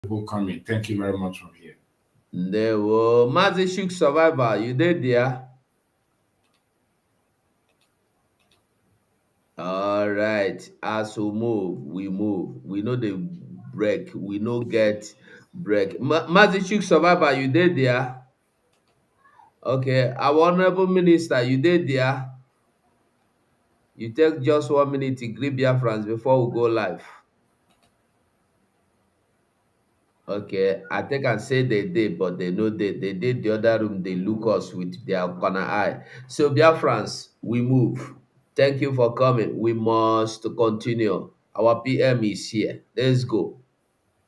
people coming. Thank you very much from here. There were Mazishuk survivor. You did there? All right. As we move, we move. We know the break. We know get break. Mazishuk survivor. You did there? Okay. Our honorable minister. You did there? You take just 1 minute to greet BIAFRANS before we go live. Okay, I think I say they did, but they know they did the other room. They look us with their corner eye. So, BIAFRANS, we move. Thank you for coming. We must continue. Our PM is here. Let's go.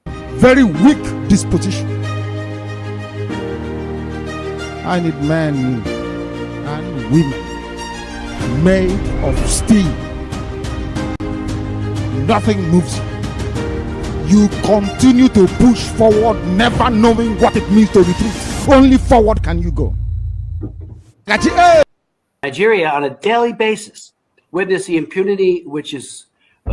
Very weak disposition. I need men and women made of steel. Nothing moves you. You continue to push forward, never knowing what it means to retreat. Only forward can you go. Nigeria, on a daily basis, witness the impunity which is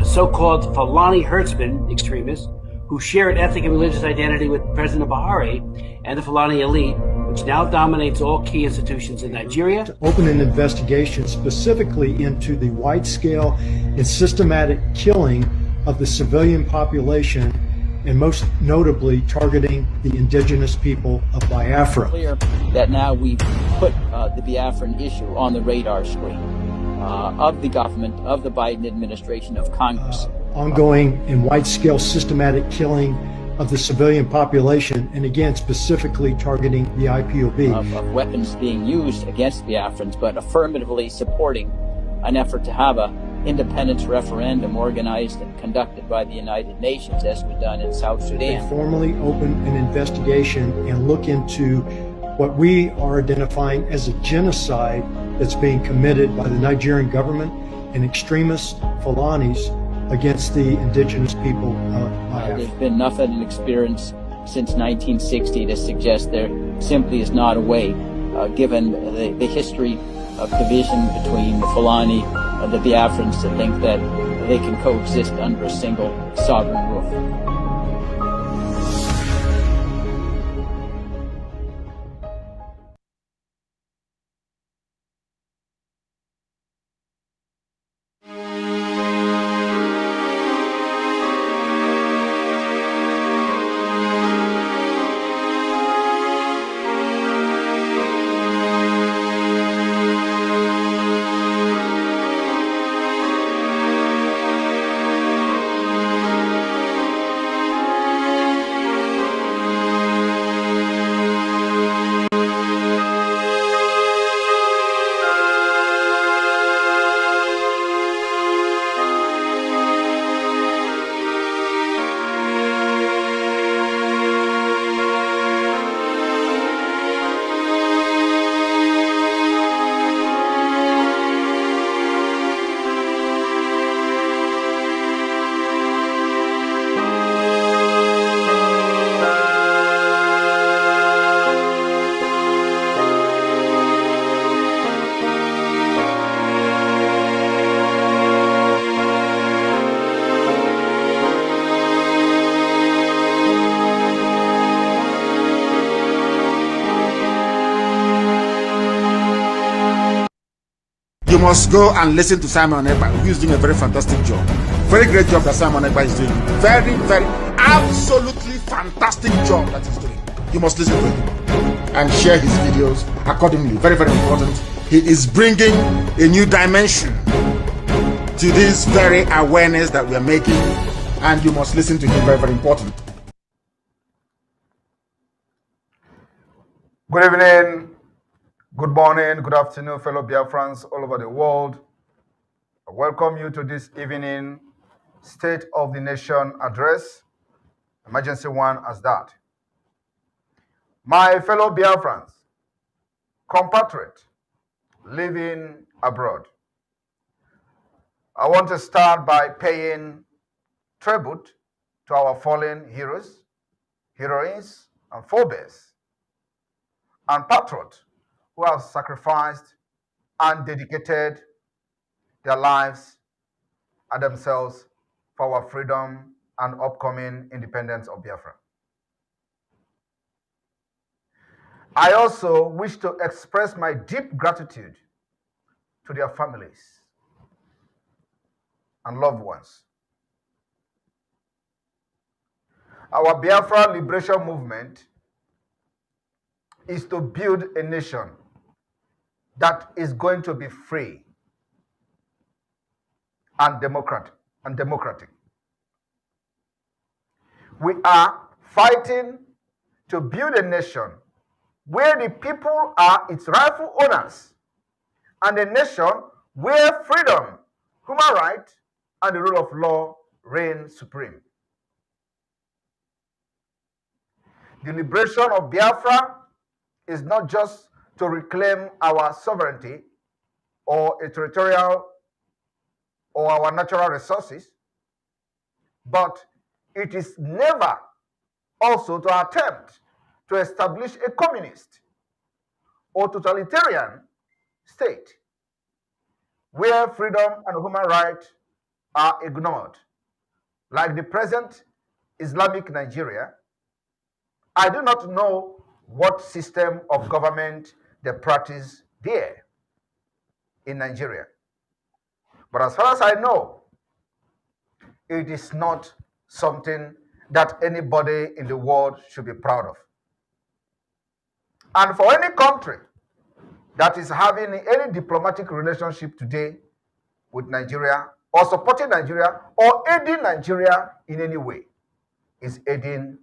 so-called Fulani herdsmen extremists who share an ethnic and religious identity with President Buhari and the Fulani elite, which now dominates all key institutions in Nigeria. To open an investigation specifically into the wide-scale and systematic killing of the civilian population, and most notably targeting the indigenous people of Biafra. Clear that now we've put the Biafran issue on the radar screen of the government, of the Biden administration, of Congress. Ongoing and wide-scale systematic killing of the civilian population, and again specifically targeting the IPOB. Of weapons being used against Biafrans, but affirmatively supporting an effort to have a independence referendum organized and conducted by the United Nations, as we've done in South Sudan. They formally open an investigation and look into what we are identifying as a genocide that's being committed by the Nigerian government and extremist Fulanis against the indigenous people of Biafra. There's been nothing in experience since 1960 to suggest there simply is not a way, given the history of division between the Fulani and the Biafrans, to think that they can coexist under a single sovereign roof. You must go and listen to Simon Ekpa, who is doing a very fantastic job. Very great job that Simon Ekpa is doing. Very, very, absolutely fantastic job that he's doing. You must listen to him and share his videos accordingly. Very, very important. He is bringing a new dimension to this very awareness that we are making, and you must listen to him. Very, very important. Good evening, good morning, good afternoon, fellow BIAFRANS all over the world. I welcome you to this evening State of the Nation address, emergency one as that. My fellow BIAFRANS, compatriot living abroad, I want to start by paying tribute to our fallen heroes, heroines, and forebears, and patriots who have sacrificed and dedicated their lives and themselves for our freedom and upcoming independence of Biafra. I also wish to express my deep gratitude to their families and loved ones. Our Biafra liberation movement is to build a nation that is going to be free and democratic. We are fighting to build a nation where the people are its rightful owners, and a nation where freedom, human rights, and the rule of law reign supreme. The liberation of Biafra is not just to reclaim our sovereignty or a territorial or our natural resources, but it is never also to attempt to establish a communist or totalitarian state where freedom and human rights are ignored, like the present Islamic Nigeria. I do not know what system of government they practice there in Nigeria, but as far as I know, it is not something that anybody in the world should be proud of. And for any country that is having any diplomatic relationship today with Nigeria, or supporting Nigeria, or aiding Nigeria in any way, is aiding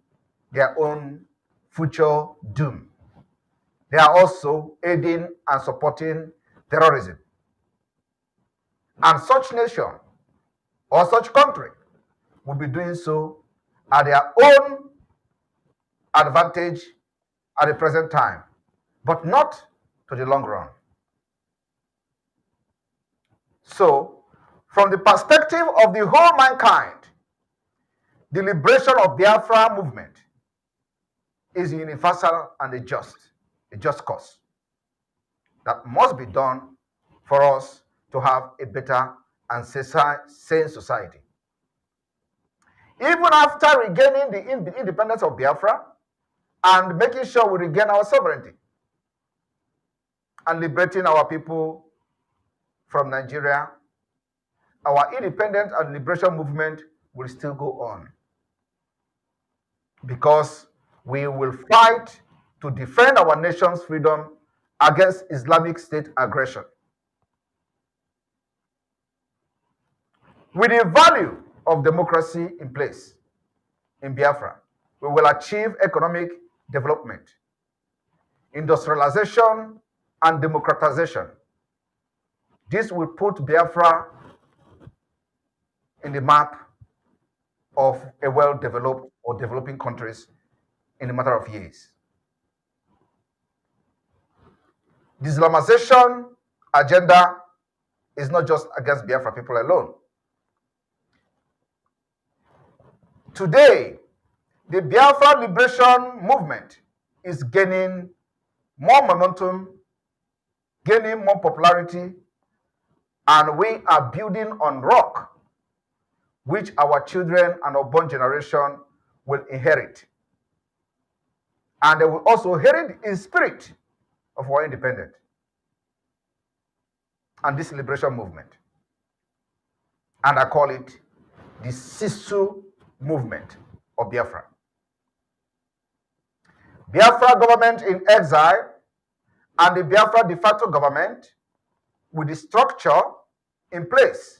their own future doom. They are also aiding and supporting terrorism. And such nation or such country will be doing so at their own advantage at the present time, but not to the long run. So, from the perspective of the whole mankind, the liberation of Biafra movement is universal and a just cause that must be done for us to have a better and sane society. Even after regaining the independence of Biafra and making sure we regain our sovereignty and liberating our people from Nigeria, our independence and liberation movement will still go on, because we will fight to defend our nation's freedom against Islamic State aggression. With the value of democracy in place in Biafra, we will achieve economic development, industrialization, and democratization. This will put Biafra in the map of a well-developed or developing countries in a matter of years. The Islamization agenda is not just against Biafra people alone. Today, the Biafra liberation movement is gaining more momentum, gaining more popularity, and we are building on rock, which our children and unborn generation will inherit. And they will also inherit in spirit of our independence and this liberation movement. And I call it the Sisu movement of Biafra. Biafra government in exile and the Biafra de facto government, with the structure in place,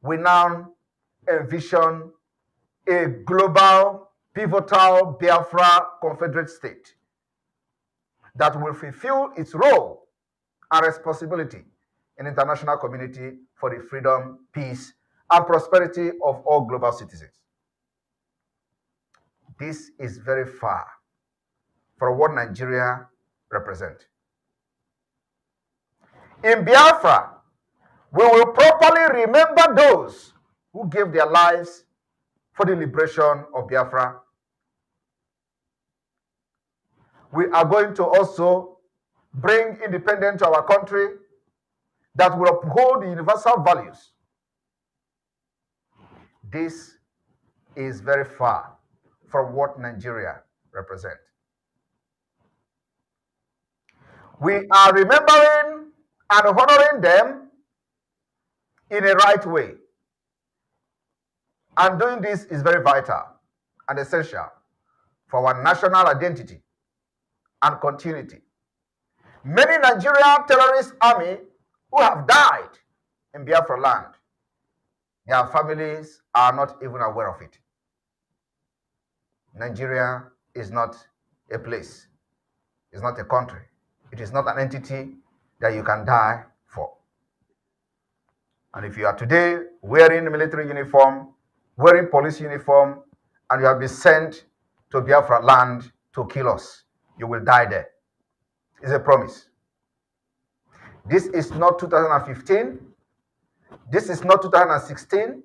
we now envision a global, pivotal Biafra confederate state that will fulfill its role and responsibility in the international community for the freedom, peace, and prosperity of all global citizens. This is very far from what Nigeria represents. In Biafra, we will properly remember those who gave their lives for the liberation of Biafra. We are going to also bring independence to our country that will uphold the universal values. This is very far from what Nigeria represents. We are remembering and honoring them in a right way. And doing this is very vital and essential for our national identity and continuity. Many Nigerian terrorist army who have died in Biafra land, their families are not even aware of it. Nigeria is not a place, it's not a country, it is not an entity that you can die for. And if you are today wearing military uniform, wearing police uniform, and you have been sent to Biafra land to kill us, you will die there. It's a promise. This is not 2015. This is not 2016.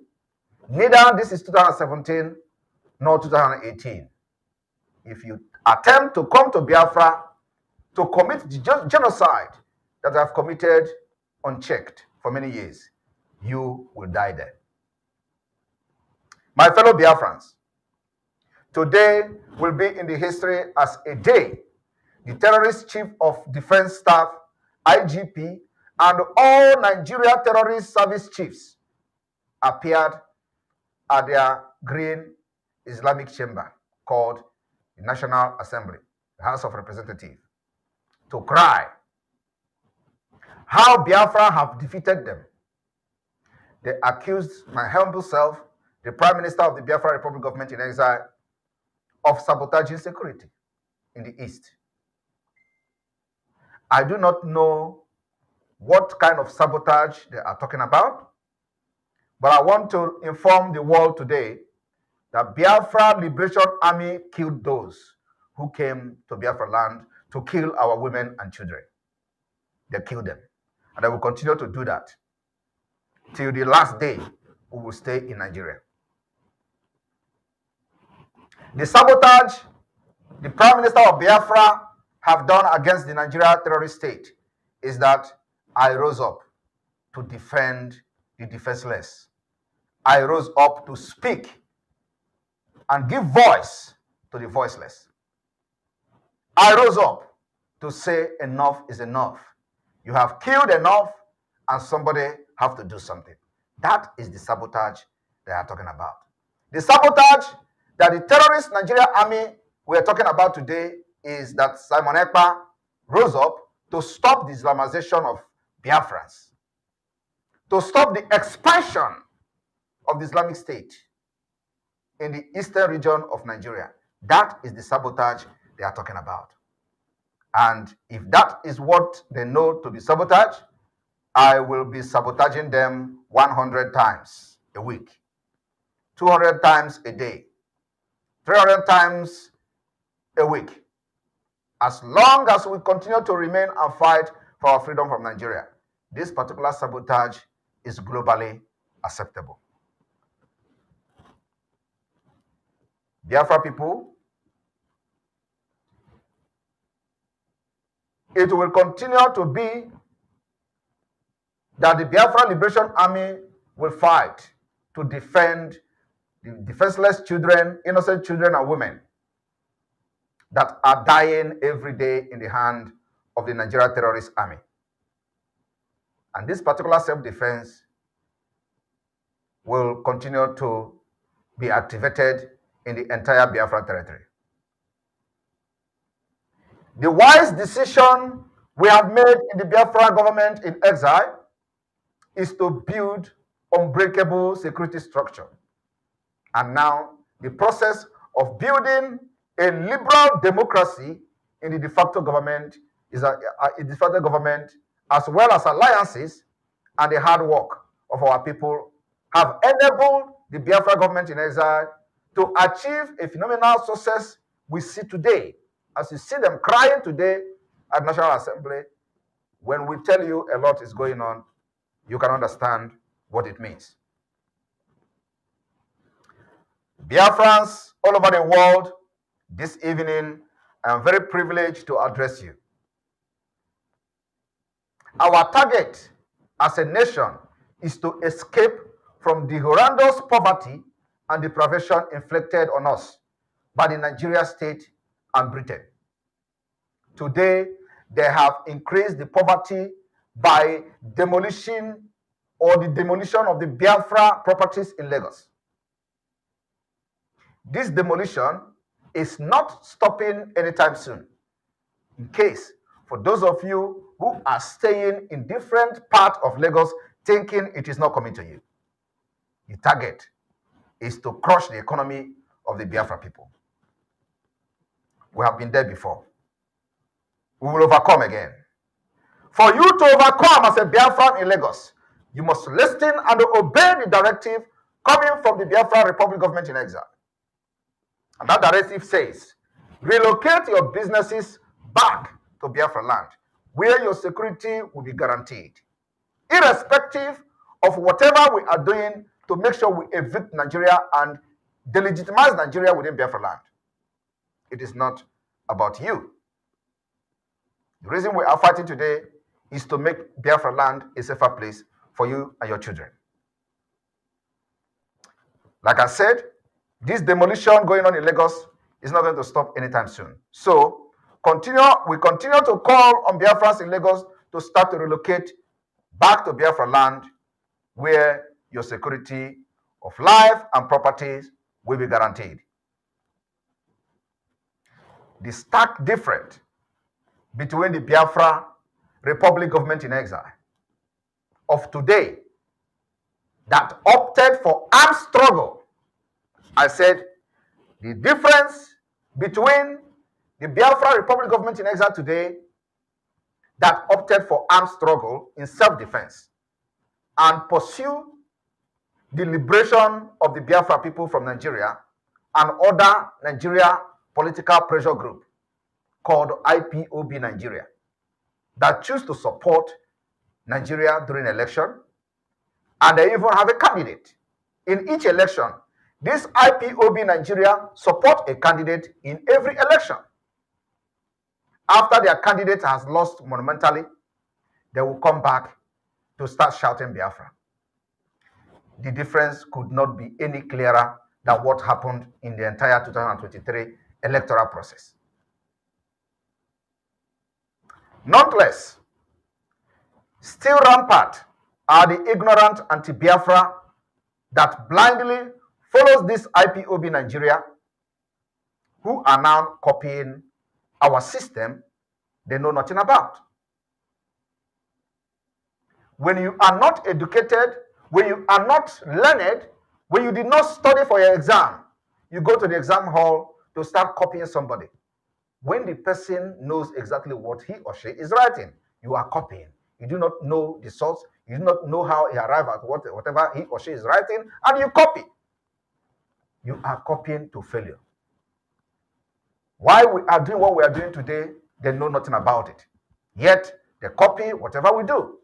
Neither this is 2017, nor 2018. If you attempt to come to Biafra to commit the genocide that I've committed unchecked for many years, you will die there. My fellow Biafrans, today will be in the history as a day the terrorist chief of defense staff, IGP, and all Nigeria terrorist service chiefs appeared at their green Islamic chamber called the National Assembly, the House of Representatives, to cry how Biafra have defeated them. They accused my humble self, the Prime Minister of the Biafra Republic Government in Exile, of sabotaging security in the East. I do not know what kind of sabotage they are talking about, but I want to inform the world today that Biafra Liberation Army killed those who came to Biafra land to kill our women and children. They killed them, and they will continue to do that till the last day we will stay in Nigeria. The sabotage the Prime Minister of Biafra have done against the Nigeria terrorist state is that I rose up to defend the defenseless. I rose up to speak and give voice to the voiceless. I rose up to say enough is enough. You have killed enough and somebody have to do something. That is the sabotage they are talking about. The sabotage that the terrorist Nigeria army we are talking about today is that Simon Ekpa rose up to stop the Islamization of Biafrans, to stop the expansion of the Islamic State in the eastern region of Nigeria. That is the sabotage they are talking about. And if that is what they know to be sabotage, I will be sabotaging them 100 times a week, 200 times a day, 300 times a week, as long as we continue to remain and fight for our freedom from Nigeria. This particular sabotage is globally acceptable. Biafra people, it will continue to be that the Biafra Liberation Army will fight to defend the defenseless children, innocent children and women that are dying every day in the hand of the Nigeria terrorist army. And this particular self-defense will continue to be activated in the entire Biafra territory. The wise decision we have made in the Biafra government in exile is to build unbreakable security structure. And now the process of building a liberal democracy in the de facto government is a de facto government, as well as alliances and the hard work of our people, have enabled the Biafra government in exile to achieve a phenomenal success we see today. As you see them crying today at National Assembly, when we tell you a lot is going on, you can understand what it means. Biafrans all over the world, this evening, I am very privileged to address you. Our target as a nation is to escape from the horrendous poverty and deprivation inflicted on us by the Nigeria state and Britain. Today, they have increased the poverty by demolition or the demolition of the Biafra properties in Lagos. This demolition is not stopping anytime soon. In case, for those of you who are staying in different parts of Lagos thinking it is not coming to you, the target is to crush the economy of the Biafra people. We have been there before. We will overcome again. For you to overcome as a Biafran in Lagos, you must listen and obey the directive coming from the Biafra Republic government in exile. And that directive says, relocate your businesses back to Biafra land, where your security will be guaranteed, irrespective of whatever we are doing to make sure we evict Nigeria and delegitimize Nigeria within Biafra land. It is not about you. The reason we are fighting today is to make Biafra land a safer place for you and your children. Like I said, this demolition going on in Lagos is not going to stop anytime soon. So we continue to call on Biafrans in Lagos to start to relocate back to Biafra land, where your security of life and properties will be guaranteed. The stark difference between the Biafra Republic government in exile of today that opted for armed struggle. I said the difference between the Biafra Republic government in exile today that opted for armed struggle in self-defense and pursue the liberation of the Biafra people from Nigeria and other Nigeria political pressure group called IPOB Nigeria that choose to support Nigeria during election, and they even have a candidate. In each election, this IPOB Nigeria support a candidate in every election. After their candidate has lost monumentally, they will come back to start shouting Biafra. The difference could not be any clearer than what happened in the entire 2023 electoral process. Nonetheless, still rampant are the ignorant anti-Biafra that blindly follows this IPOB Nigeria, who are now copying our system they know nothing about. When you are not educated, when you are not learned, when you did not study for your exam, you go to the exam hall to start copying somebody. When the person knows exactly what he or she is writing, you are copying. You do not know the source, you do not know how he arrived at whatever he or she is writing, and you copy. You are copying to failure. Why we are doing what we are doing today, they know nothing about it. Yet, they copy whatever we do.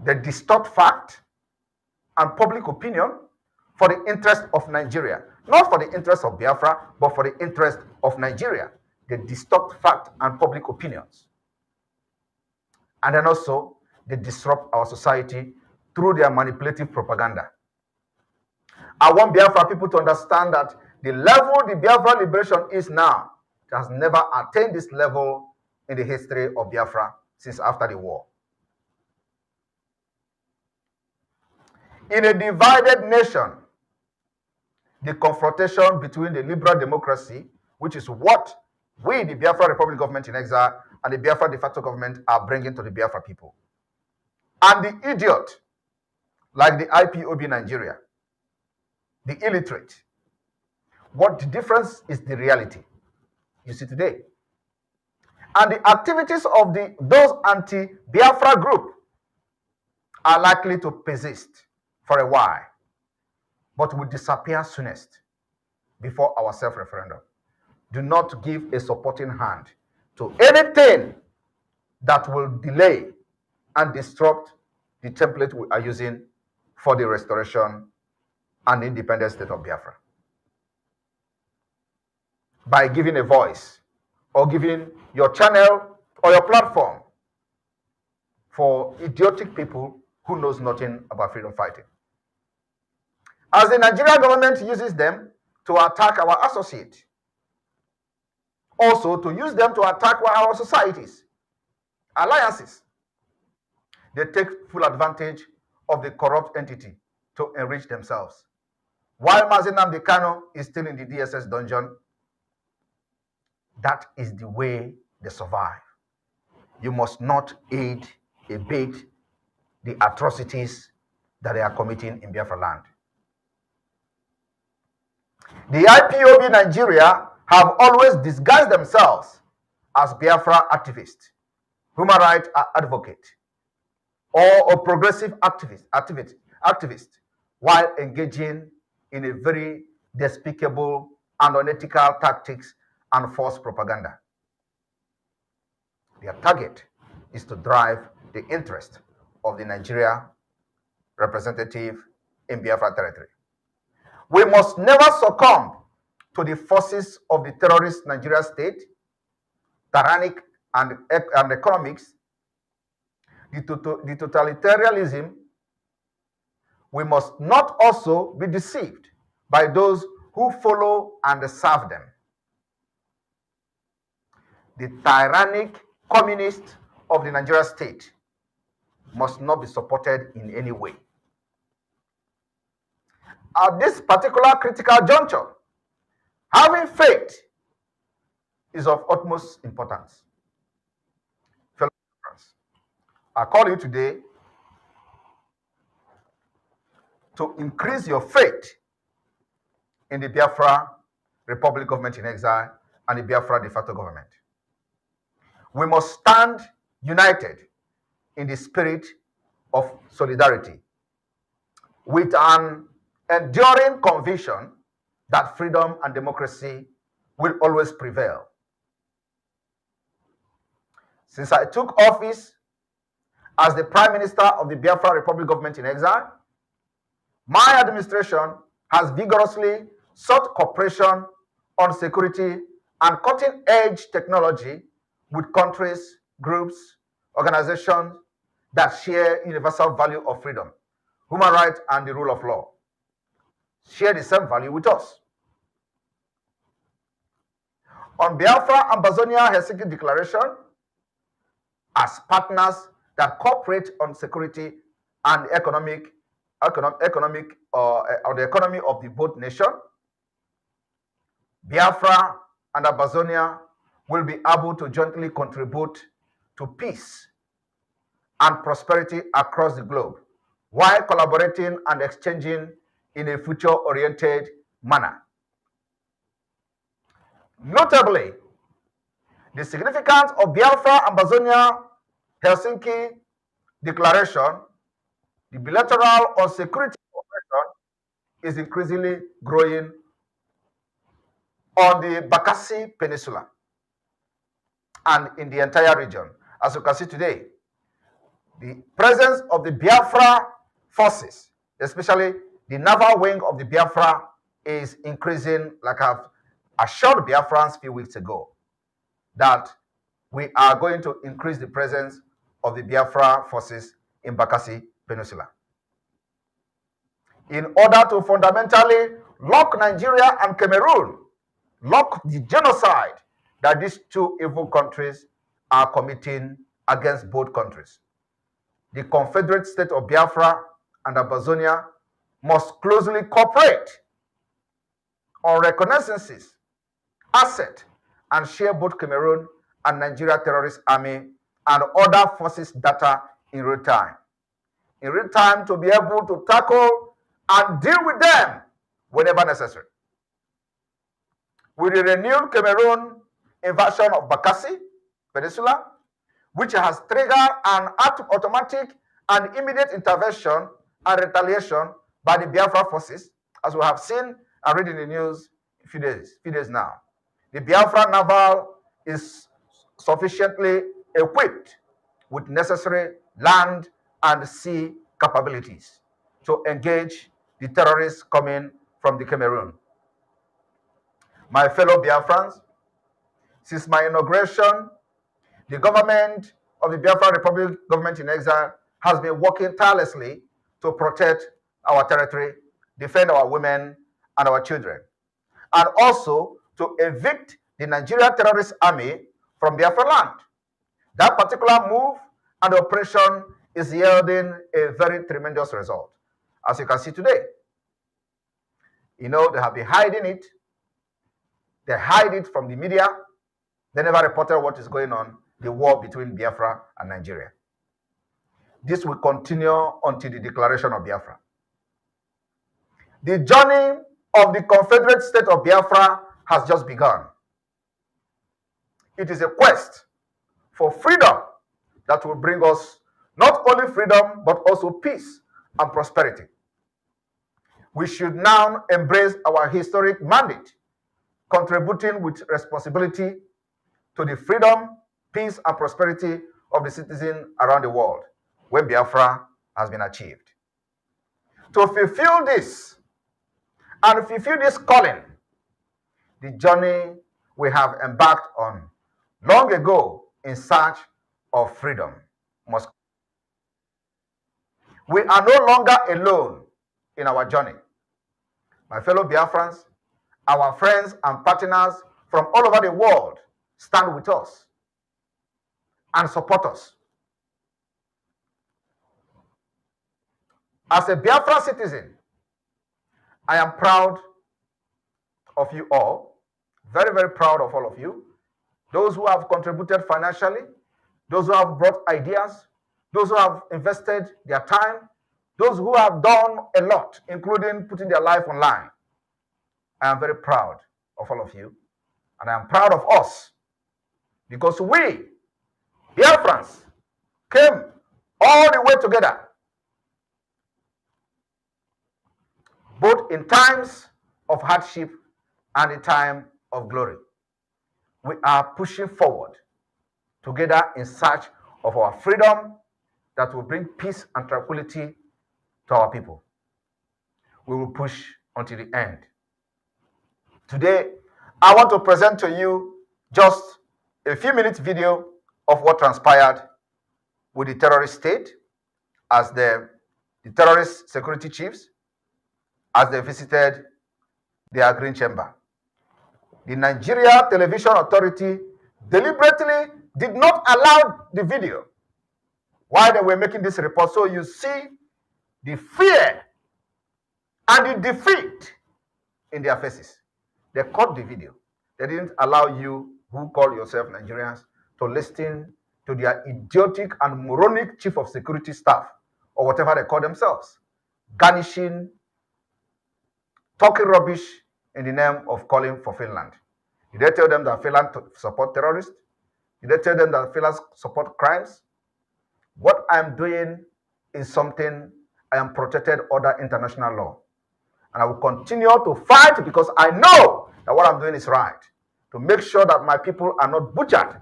They distort fact and public opinion for the interest of Nigeria. Not for the interest of Biafra, but for the interest of Nigeria. They distort fact and public opinions. And then also, they disrupt our society through their manipulative propaganda. I want Biafra people to understand that the level the Biafra liberation is now, it has never attained this level in the history of Biafra since after the war. In a divided nation, the confrontation between the liberal democracy, which is what we, the Biafra Republic government in exile, and the Biafra de facto government are bringing to the Biafra people, and the idiot, like the IPOB Nigeria, the illiterate. What the difference is the reality you see today. And the activities of those anti-Biafra group are likely to persist for a while, but will disappear soonest before our self-referendum. Do not give a supporting hand to anything that will delay and disrupt the template we are using for the restoration and independent state of Biafra. By giving a voice or giving your channel or your platform for idiotic people who knows nothing about freedom fighting. As the Nigerian government uses them to attack our associate, also to use them to attack our societies, alliances. They take full advantage of the corrupt entity to enrich themselves. While Mazi Nnamdi Kanu is still in the DSS dungeon, that is the way they survive. You must not aid, abet the atrocities that they are committing in Biafra land. The IPOB Nigeria have always disguised themselves as Biafra activists, human rights advocates, or a progressive activist, while engaging in a very despicable and unethical tactics and false propaganda. Their target is to drive the interest of the Nigeria representative in Biafra territory. We must never succumb to the forces of the terrorist Nigeria state, tyrannic and economics, the totalitarianism. We must not also be deceived by those who follow and serve them. The tyrannic communists of the Nigeria state must not be supported in any way. At this particular critical juncture, having faith is of utmost importance. Fellow friends, I call you today to increase your faith in the Biafra Republic Government in Exile and the Biafra de facto government. We must stand united in the spirit of solidarity with an enduring conviction that freedom and democracy will always prevail. Since I took office as the Prime Minister of the Biafra Republic Government in Exile, my administration has vigorously sought cooperation on security and cutting-edge technology with countries, groups, organizations that share universal value of freedom, human rights, and the rule of law. Share the same value with us. On Biafra Ambazonia Helsinki Declaration, as partners that cooperate on security and the economy of the both nations, Biafra and Ambazonia will be able to jointly contribute to peace and prosperity across the globe, while collaborating and exchanging in a future-oriented manner. Notably, the significance of Biafra Ambazonia Helsinki Declaration, the bilateral or security cooperation, is increasingly growing on the Bakassi Peninsula and in the entire region. As you can see today, the presence of the Biafra forces, especially the naval wing of the Biafra, is increasing, like I've assured Biafrans a few weeks ago, that we are going to increase the presence of the Biafra forces in Bakassi Peninsula in order to fundamentally lock Nigeria and Cameroon, lock the genocide that these two evil countries are committing against both countries. The Confederate State of Biafra and Ambazonia must closely cooperate on reconnaissances, assets, and share both Cameroon and Nigeria Terrorist Army and other forces data in real time. In real time, to be able to tackle and deal with them whenever necessary. With the renewed Cameroon invasion of Bakassi Peninsula, which has triggered an automatic and immediate intervention and retaliation by the Biafra forces, as we have seen and read in the news a few days now. The Biafra naval is sufficiently equipped with necessary land and sea capabilities to engage the terrorists coming from the Cameroon. My fellow Biafrans, since my inauguration, the government of the Biafra Republic Government in Exile has been working tirelessly to protect our territory, defend our women and our children, and also to evict the Nigerian terrorist army from Biafra land. That particular move and operation is yielding a very tremendous result. As you can see today, they have been hiding it. They hide it from the media. They never reported what is going on, the war between Biafra and Nigeria. This will continue until the declaration of Biafra. The journey of the Confederate State of Biafra has just begun. It is a quest for freedom that will bring us not only freedom, but also peace and prosperity. We should now embrace our historic mandate, contributing with responsibility to the freedom, peace, and prosperity of the citizens around the world when Biafra has been achieved. To fulfill this and fulfill this calling, the journey we have embarked on long ago in search of freedom must. We are no longer alone in our journey. My fellow Biafrans, our friends and partners from all over the world stand with us and support us. As a Biafran citizen, I am proud of you all, very, very proud of all of you, those who have contributed financially, those who have brought ideas, those who have invested their time, those who have done a lot, including putting their life online. I am very proud of all of you, and I am proud of us, because we, BIAFRANS, came all the way together, both in times of hardship and in time of glory. We are pushing forward together in search of our freedom that will bring peace and tranquility to our people. We will push until the end. Today, I want to present to you just a few minutes video of what transpired with the terrorist state as the terrorist security chiefs as they visited their green chamber. The Nigeria Television Authority deliberately did not allow the video while they were making this report. So you see the fear and the defeat in their faces. They cut the video. They didn't allow you who call yourself Nigerians to listen to their idiotic and moronic chief of security staff or whatever they call themselves, garnishing, talking rubbish in the name of calling for Finland. Did they tell them that Finland support terrorists? Did they tell them that Finland support crimes? What I'm doing is something I am protected under international law. And I will continue to fight because I know that what I'm doing is right. To make sure that my people are not butchered.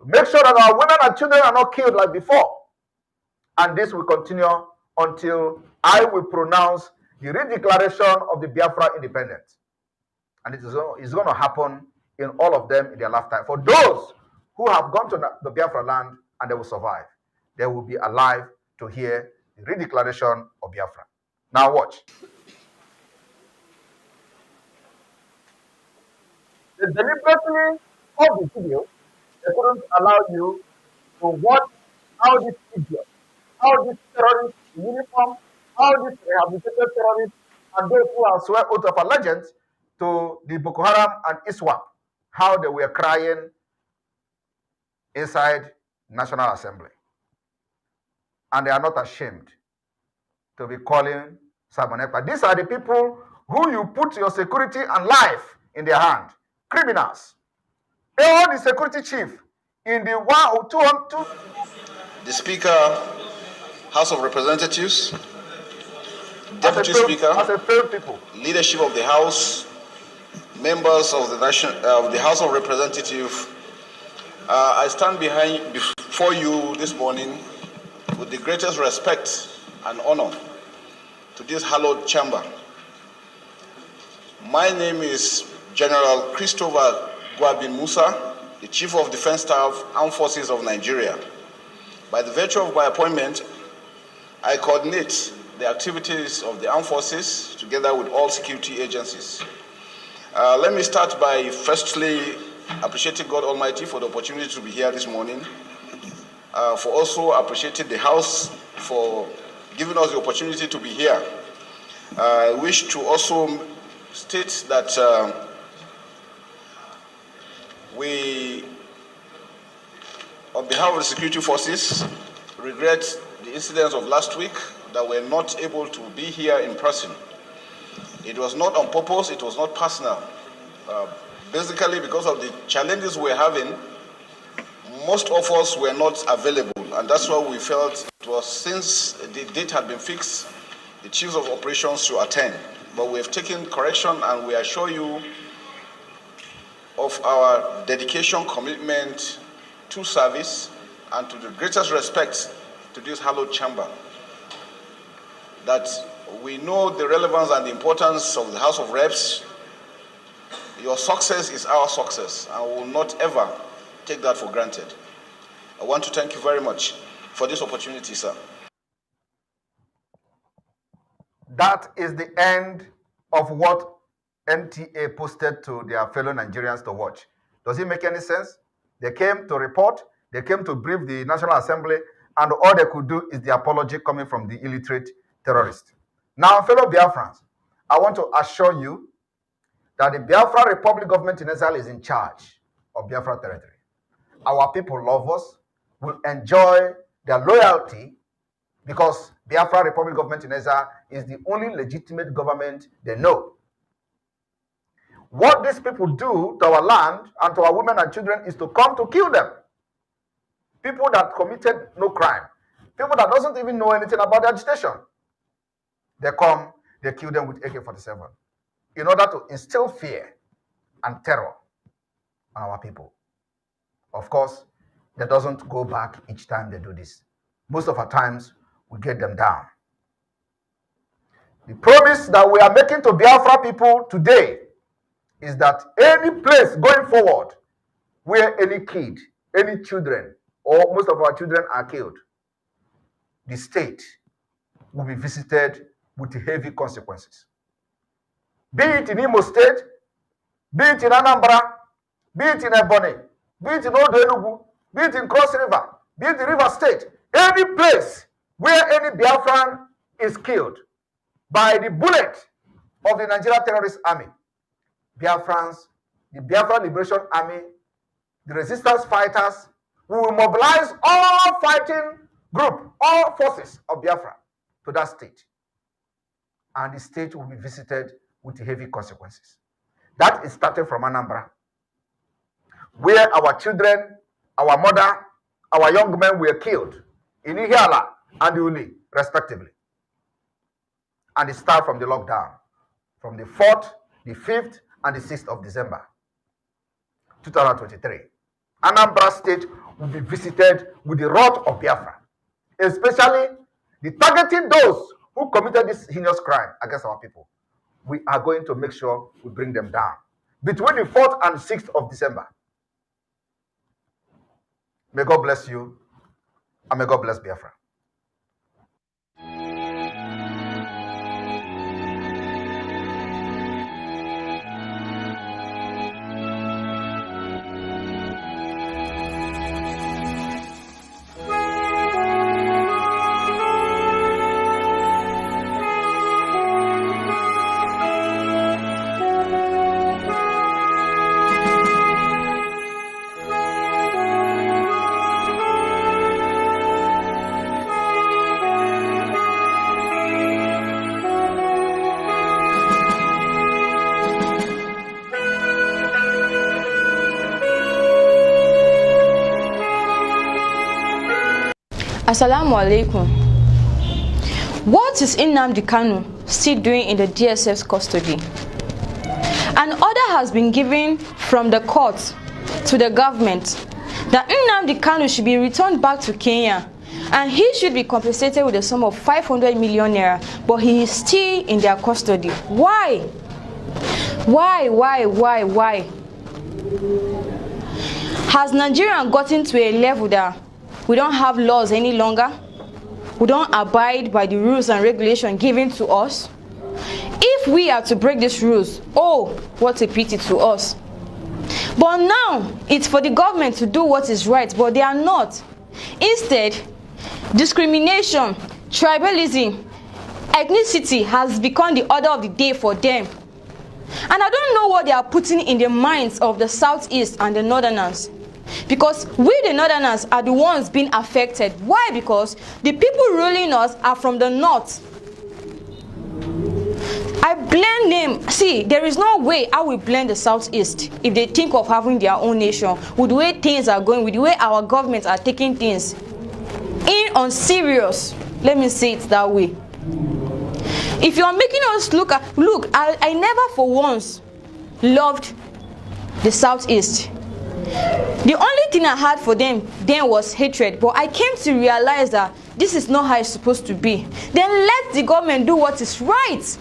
To make sure that our women and children are not killed like before. And this will continue until I will pronounce the redeclaration of the Biafra independence. And it is going to happen in all of them in their lifetime. For those who have gone to the Biafra land and they will survive, they will be alive to hear the redeclaration of Biafra. Now watch. They deliberately cut the video. They couldn't allow you to watch how this idiot, how this terrorist in uniform, how this rehabilitated terrorist, and those who have swear oath of allegiance to the Boko Haram and ISWAP, how they were crying inside National Assembly. And they are not ashamed to be calling Simon Ekpa. These are the people who you put your security and life in their hand. Criminals. All the security chief in the 102. The Speaker, House of Representatives, Deputy Speaker, as a failed people, leadership of the House, members of the House of Representatives, I stand before you this morning with the greatest respect and honor to this hallowed chamber. My name is General Christopher Gwabin Musa, the Chief of Defense Staff, Armed Forces of Nigeria. By the virtue of my appointment, I coordinate the activities of the armed forces together with all security agencies. Let me start by firstly appreciating God Almighty for the opportunity to be here this morning, for also appreciating the House for giving us the opportunity to be here. I wish to also state that we, on behalf of the security forces, regret the incidents of last week that we're not able to be here in person. It was not on purpose, it was not personal. Basically, because of the challenges we're having, most of us were not available, and that's why we felt it was, since the date had been fixed, the chiefs of operations to attend. But we have taken correction, and we assure you of our dedication, commitment to service, and to the greatest respect to this hallowed chamber. That we know the relevance and the importance of the House of Reps. Your success is our success, and we will not ever take that for granted. I want to thank you very much for this opportunity, sir. That is the end of what NTA posted to their fellow Nigerians to watch. Does it make any sense? They came to report, they came to brief the National Assembly, and all they could do is the apology coming from the illiterate terrorist. Now, fellow Biafrans, I want to assure you that the Biafra Republic government in exile is in charge of Biafra territory. Our people love us, will enjoy their loyalty, because Biafra Republic government in exile is the only legitimate government they know. What these people do to our land and to our women and children is to come to kill them. People that committed no crime, people that doesn't even know anything about the agitation. They come, they kill them with AK-47 in order to instill fear and terror on our people. Of course, that doesn't go back each time they do this. Most of our times, we get them down. The promise that we are making to Biafra people today is that any place going forward where any kid, any children, or most of our children are killed, the state will be visited with heavy consequences. Be it in Imo State, be it in Anambra, be it in Ebonyi, be it in Old Enugu, be it in Cross River, be it in River State, any place where any Biafran is killed by the bullet of the Nigerian terrorist army, Biafrans, the Biafran Liberation Army, the resistance fighters, we will mobilize all fighting group, all forces of Biafra to that state. And the state will be visited with heavy consequences. That is starting from Anambra, where our children, our mother, our young men were killed in Ihiala and Uli, respectively. And it starts from the lockdown, from the 4th, the 5th, and the 6th of December, 2023. Anambra State will be visited with the wrath of Biafra, especially the targeting those who committed this heinous crime against our people. We are going to make sure we bring them down between the 4th and 6th of December. May God bless you, and may God bless Biafra. Assalamu alaikum. What is Nnamdi Kanu still doing in the DSF's custody? An order has been given from the court to the government that Nnamdi Kanu should be returned back to Kenya and he should be compensated with a sum of 500 million naira, but he is still in their custody. Why? Why? Has Nigeria gotten to a level that we don't have laws any longer? We don't abide by the rules and regulations given to us? If we are to break these rules, oh, what a pity to us. But now it's for the government to do what is right, but they are not. Instead, discrimination, tribalism, ethnicity has become the order of the day for them. And I don't know what they are putting in the minds of the Southeast and the Northerners. Because we the Northerners are the ones being affected. Why? Because the people ruling us are from the North. I blame them. See, there is no way I will blame the Southeast if they think of having their own nation, with the way things are going, with the way our governments are taking things in on serious. Let me say it that way. If you are making us look, I never for once loved the Southeast. The only thing I had for them then was hatred, but I came to realize that this is not how it's supposed to be. Then let the government do what is right.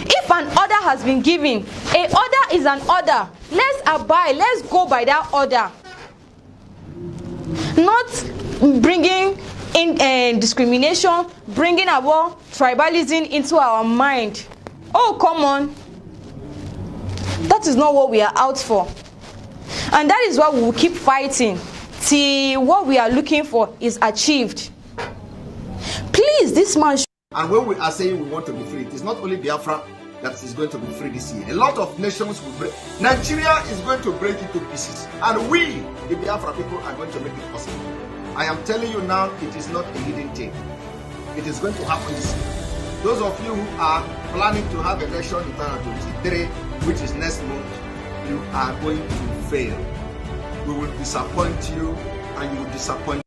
If an order has been given, a order is an order. Let's abide, let's go by that order. Not bringing in discrimination, bringing about tribalism into our mind. Oh, come on. That is not what we are out for. And that is why we will keep fighting till what we are looking for is achieved. Please, this man. And when we are saying we want to be free, it is not only Biafra that is going to be free this year. A lot of nations will break. Nigeria is going to break into pieces. And we, the Biafra people, are going to make it possible. I am telling you now, it is not a hidden thing. It is going to happen this year. Those of you who are planning to have election in 2023, which is next month, you are going to fail. We will disappoint you, and you will disappoint.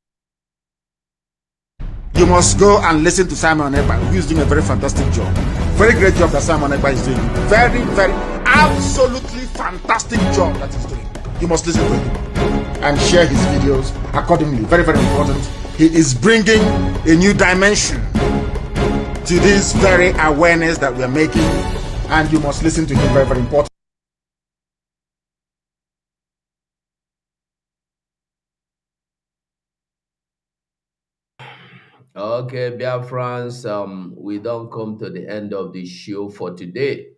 You must go and listen to Simon Ekpa, who is doing a very fantastic job. Very great job that Simon Ekpa is doing. Very, very, absolutely fantastic job that he's doing. You must listen to him and share his videos accordingly. Very, very important. He is bringing a new dimension to this very awareness that we're making, and you must listen to him. Very, very important. Okay, BIAFRANS, we don't come to the end of the show for today.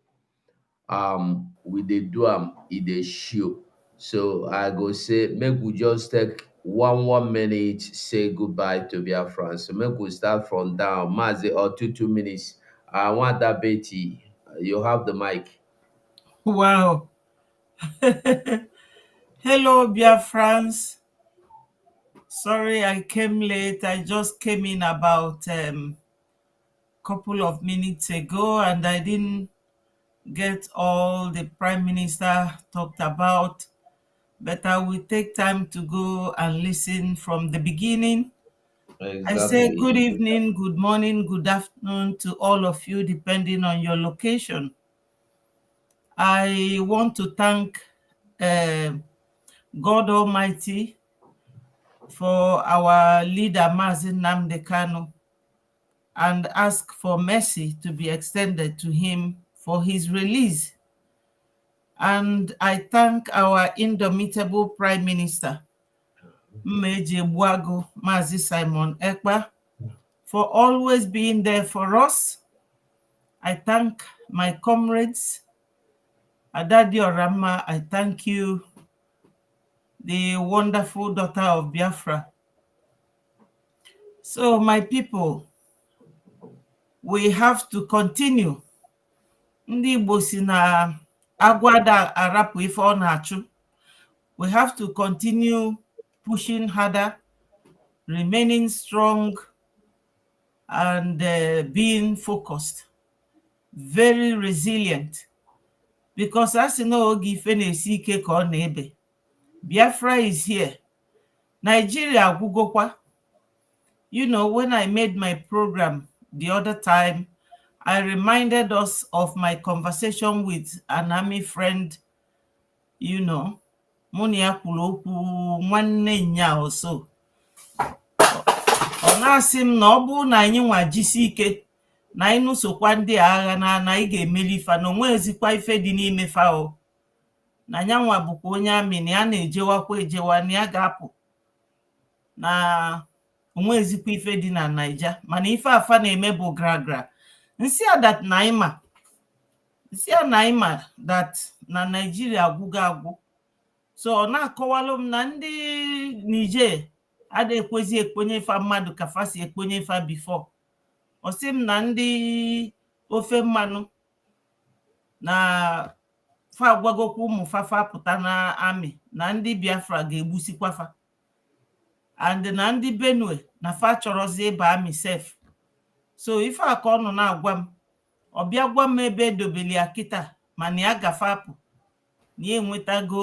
We did do the show. So I go say, make we just take one minute, say goodbye to BIAFRANS. So make we start from down, Mazi, or 2 minutes. I want that Betty. You have the mic. Wow. Hello, BIAFRANS. Sorry I came late. I just came in about couple of minutes ago, and I didn't get all the Prime Minister talked about, but I will take time to go and listen from the beginning. Exactly. I say good evening, good morning, good afternoon to all of you, depending on your location. I want to thank God Almighty for our leader, Mazi Nnamdi Kanu, and ask for mercy to be extended to him for his release. And I thank our indomitable Prime Minister, Mmeji Buago Mazi Simon Ekpa, for always being there for us. I thank my comrades, Adadi Orama, I thank you, the wonderful daughter of Biafra. So my people, we have to continue. Ndị Igbo si na agwada arapu ife ọ na-achụ. We have to continue pushing harder, remaining strong, and being focused, very resilient. Because as you know, Biafra is here. Nigeria Gugokwa. You know, when I made my program the other time, I reminded us of my conversation with an army friend, you know, Monia Kuloku, one nya or so. On asim nobu na nwa jisike na inu sokwa ndị agha na ị ga-emeli fa na onwe ezikwa ife dị n'ime fa o. Na nyanwa bụkwa onye amị na ya na-ejewakwa ejewa na ya ga-apụ na onwe ezikwa ife dị na Naija, mana ife afa na-eme bụ gra nsi that naima that na Nigeria agwụgo agwụ. so na-akọwalụ m na ndị Niger ada ekwezi ekponye fa mmadụ ka fa si ekponye fa before. Ọ sị m na ndị ofe mmanụ na fa gwagokwu ụmụ fafa pụta na amị na ndị Biafra ga-egbusikwa fa, and na ndị Benue na fa chọrọzi ịba amị sef. So ife a ka ọ nọ na-agwa m, ọ bịa gwa m ebe edobeli ya kịta mana ya gafe apụ na ya enwetago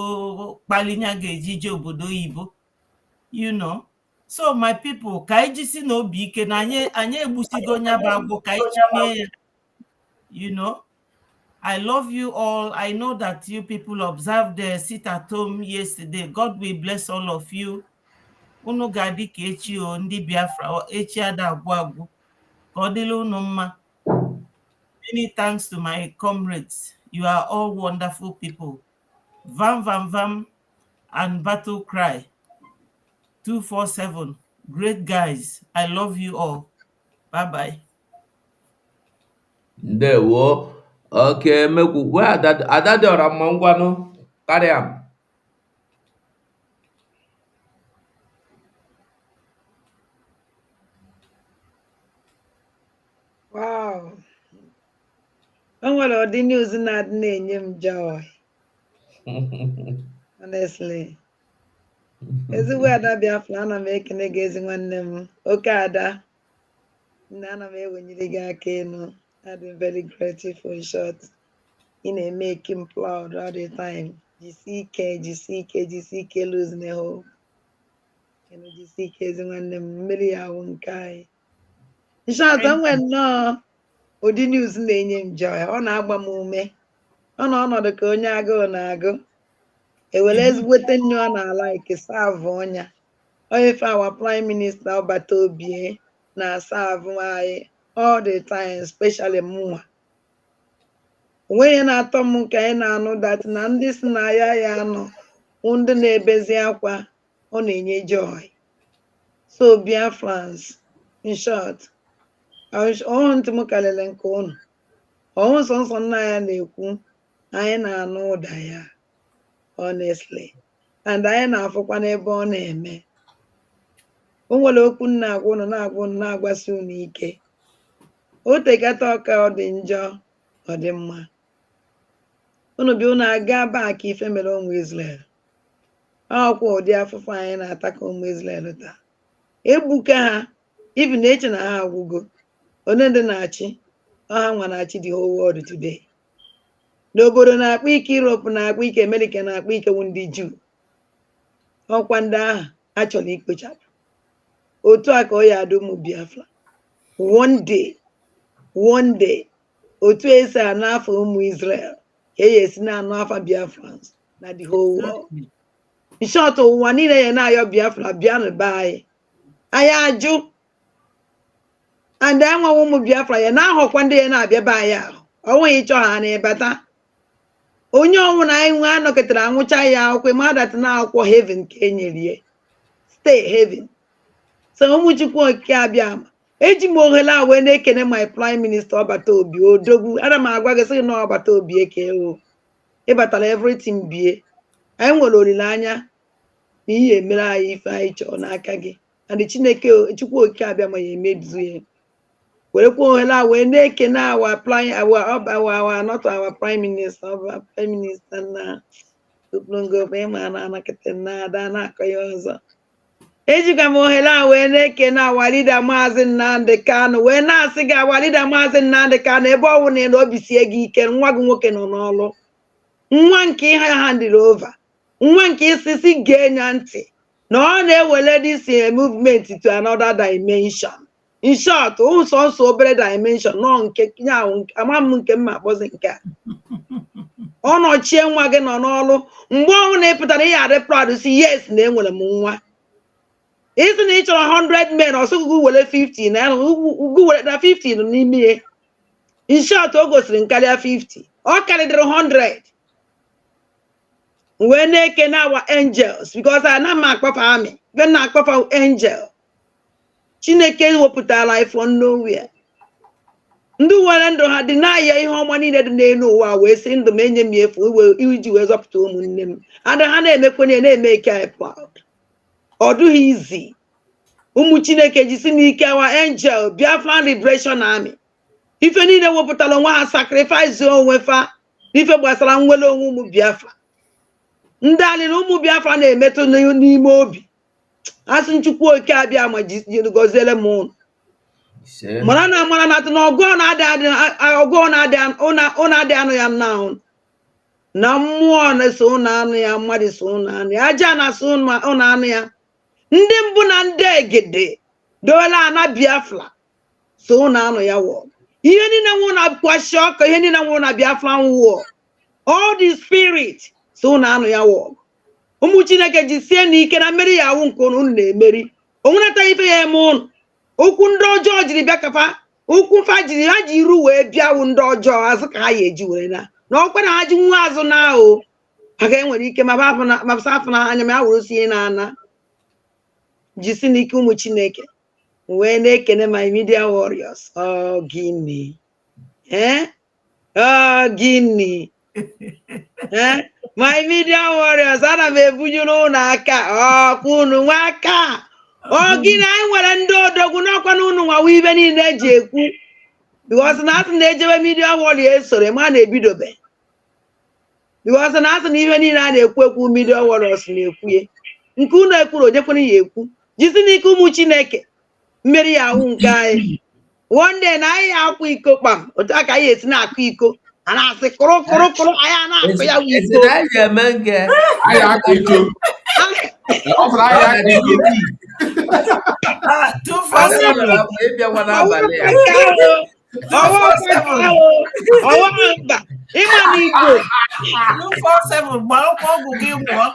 kpalinya ga-ejije obodo oyibo, you know. So my people, ka anyị jisi na obi ike na anyị egbusigo nya bụ agwọ ka anyị chinye ya, you know. I love you all. I know that you people observed the sit at home yesterday. God will bless all of you. Unu ga-adị ka echi o ndị Biafra, echi ada agwụ agwụ. Ka ọ dịrị unu mma. Many thanks to my comrades. You are all wonderful people. Vam Vam Vam and Battle Cry 247. Great guys. I love you all. Bye bye. Ndewo. Okay, mekwu gwa ada dị ọra mma ngwanụ karịa. Wow. O nwere ụdị news na-adị na-enye m joy. Honestly. Ezigbo ada Biafra, ana m ekene gị ezi nwanne m. Oke ada. Nna ana m ewenyere gị aka elu. I'm very grateful in short. Ị na-make him proud all the time. GCK losing the hope. GCK ezi nwanne m, mmeri ya wụ nke anyị. In short, I'm when no. Ụdị news na-enye m joy, ọ na-agba m ume, ọ nọ ọnọdụ ka onye agụụ na-agụ, ewere ezigbote nne ọ na-ala savụ ọnya, onye fe awa prime minister ọbata obie na savụ anyị all the time, especially mụnwa. Onwe ya na-atọ m nke anyị na-anụ dat na ndị si na ya anọ ndị na-ebezi akwa, ọ na-enye joy. So Biafrans, in short, ọhụ ntị m kalele nke ụnụ, ọhụ nsọ nna ya na-ekwu, anyị na-anụ ụda ya, honestly, and anyị na-afụkwa n'ebe ọ na-eme. O nwere okwu na-agwa ụnụ na-agwasi ụnụ ike, o tekata ọka ọ dị njọ ọ dị mma. Ụnụ bi ụnụ aga baa ka ife mere ụmụ Israel, ọkwa ụdị afụfụ anyị na-ata ka ụmụ Israel taa. Egbuka ha, ibi na eche na ha agwụgo. Onye ndị na-achị, ọha nwa na-achị the whole world today. N'obodo na-akpa ike Europe, na-akpa ike America, na-akpa ike ndị Jew. Ọkwa ndị ahụ achọrọ ikpochapụ. Otu a ka ọ ya adị ụmụ Biafra. One day, otu esi anụ afọ ụmụ Israel, ka esi na-anụ afọ Biafrans na the whole world. In short, ụwa niile ya na-ayọ Biafra bịa n'be anyị. Anyị ajụ. And enwe ụmụ Biafra ya na-ahọkwa ndị ya na-abịa be anyị ahụ, onweghị ịchọ ha na-ebata. Onye ọnwụ na anyị nwe anọkọtara anwụcha ya akwụkwọ ma dat na akwụkwọ heaven ka enyere ya, stay heaven. So ụmụ Chukwu okike abịa ama, eji m ohere a wee na-ekene my prime minister ọbata obi odogwu. Ana m agwa gị sị na ọbata obi eke o ịbatara everything bie. Anyị nwere olileanya na ihe emere anyị ife anyị chọrọ n'aka gị, and Chineke Chukwu okike abịa ma ya emebizu ya. Werekwa ohere a wee na-ekene not our prime minister, our prime minister na Oblongo ma na-anakịta na ada na-akọ ya ọzọ. Ejikwa m ohere a wee na-ekene awa leader Maazị Nnamdi Kanu, wee na-asị gị awa leader Maazị Nnamdi Kanu, ebe ọ bụ na obi sie gị ike, nwa gị nwoke nọ n'ọlụ, nwa nke ihe ha handle over, nwa nke isisi ga-enye ntị na ọ na-ewele this movement to another dimension. In short, ụsọ obere dimension nọ nke ya ama m nke mma akpọzi nke a. Ọ nọchie nwa gị nọ n'ọlụ, mgbe ọhụrụ na ịpụtara ihe adị proud si yes na enwere m nwa. Isi na ị chọrọ 100 men, ọsọ ugwu were 50 na ugwu were na 50 nọ n'ime ihe. In short, o gosiri nkarịa 50, ọ karịrị 100. Wee na-ekene our angels, because ana m akpọfa amị, then na-akpọfa angel. Chineke wepụtara life from nowhere. ndị nwere ndụ ha dị na-aya ihe ọma niile dị n'elu ụwa wee sị ndụ m enye m efu iji wee zọpụta ụmụnne m ada ha na-emekwenye na-eme ike anyị proud ọ dụghị izi ụmụ Chineke jisi n'ike wa angel Biafran Liberation Army ife niile wepụtara onwe ha sacrifice onwe fa ife gbasara nnwere onwe ụmụ Biafra ndị alị na ụmụ Biafra na-emetụ n'ime obi asị Chukwu oke abịa ma gọziere m ụnụ mara na amara na na ọgụ na-adị anụ ya nna ahụ na mmụọ na-eso ụnụ anụ ya mmadụ so ụnụ anụ ya aja na-asụ ụnụ anụ ya ndị mbụ na ndị egede dola ana Biafra so ụnụ anụ ya wọ ihe niile nwụ na kwashi ọkụ ihe niile nwụ na Biafra nwụọ all the spirit so ụnụ anụ ya wọ ụmụ Chineke ji sie n'ike na mmeri ya awụ nke ụnụ na-emeri onwunata ife ya eme ụnụ okwu ndị ọjọọ jiri bịa kafa okwu fa jiri ha ji iru wee bịawụ ndị ọjọọ azụ ka ha ya eji were na ọkwa na ha ji nwa azụ na ahụ ha ga-enwere ike mapụsa afọ na anya ma ya wụrụ sie na ana jisi n'ike ụmụ Chineke wee na-ekene my media warriors gịnị gịnị my media warriors ana m ebunye n'ụlọ aka ọkwa unu nwa aka gịnị anyị nwere ndị odogwu n'ọkwa na unu nwawa ibe niile eji ekwu because na asị na-ejebe media warriors esore ma na-ebidobe because na asị na ihe niile a na-ekwu media warriors na-ekwuye nke unu ekwuru onyekwere ya ekwu jisi n'ike ụmụ Chineke mmeri ya ahụ nke anyị one day na anyị akwa iko kpam otu aka anyị esi na-akụ iko a na-asị kụrụ anyị a na-akụ ya mba ịma na Igbo 247 gbara ọkwa ọgwụ gị nwụọ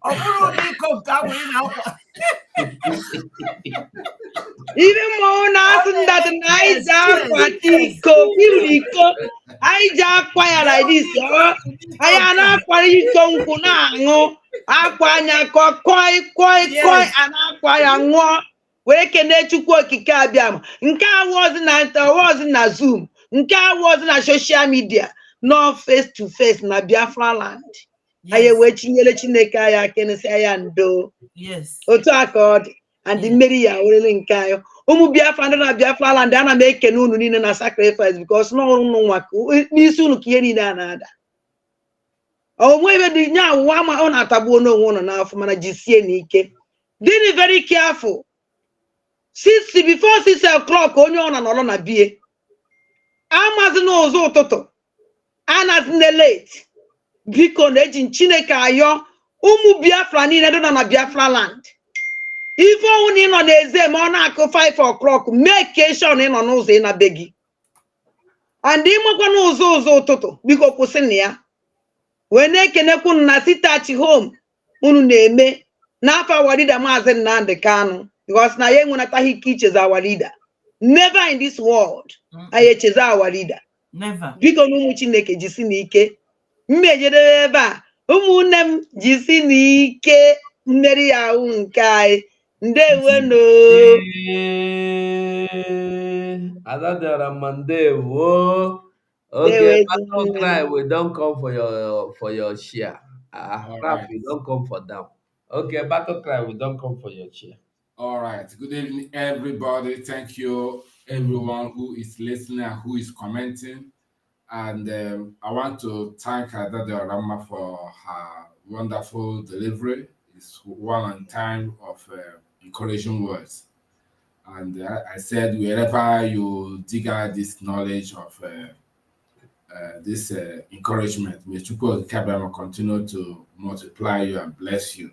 ọ bụrụ na iko nke ahụ ị na-akwa ihe mmọnwụ na-asụ ndadị na anyị ji akwata iko iko anyị ji akwa ya like this anyị a na-akwara iko nkwụ na-aṅụ akwa anya koi a na-akwa ya ṅụọ wee kene Chukwu okike abịa ma nke awụọzi na Zoom nke awụọzi na social media no face to face na Biafra land anyị wee chinyere Chineke anyị akenesi anya ndo otu aka ọ dị and mmeri ya werele nke anyị ụmụ Biafra ndị na Biafra land ana m ekene unu niile na sacrifice because na ọrụ nwa n'isi unu ka ihe niile a na-ada onwe ebe dị nye awụwa ma ọ na-atagbuo n'onwe ụnụ n'afọ mana jisie n'ike dị very careful before 6 o'clock onye ọ na-anọrọ na bie amazi n'ụzọ ụtụtụ anazi na late biko na-eji Chineke ayọ ụmụ Biafra niile dị na Biafra land ife ọnwụ na ịnọ n'eze ma ọ na-akụ 5 o'clock make sure na ịnọ n'ụzọ ị na-be gị and ịmakwa n'ụzọ ụtụtụ biko kwụsị na ya wee na-ekenekwu na sitachi home unu na-eme n'afọ our leader Maazị Nnamdi Kanu because na ya enwenataghị ike icheza our leader never in this world anyị echeza our leader biko na ụmụ Chineke jisi n'ike mmejere ebe a ụmụnne m jisi n'ike mmeri ya ahụ nke anyị ndeweno ndewo. Okay, Battle Cry, we don't come for your share. Rap, we don't come for them. Okay, Battle Cry, we don't come for your share. All right. Good evening, everybody. Thank you, everyone who is listening and who is commenting. And I want to thank Adade Orama for her wonderful delivery. It's one on time of encouraging words. And I said, wherever you dig out this knowledge of this encouragement, may Chukwu Kabama continue to multiply you and bless you.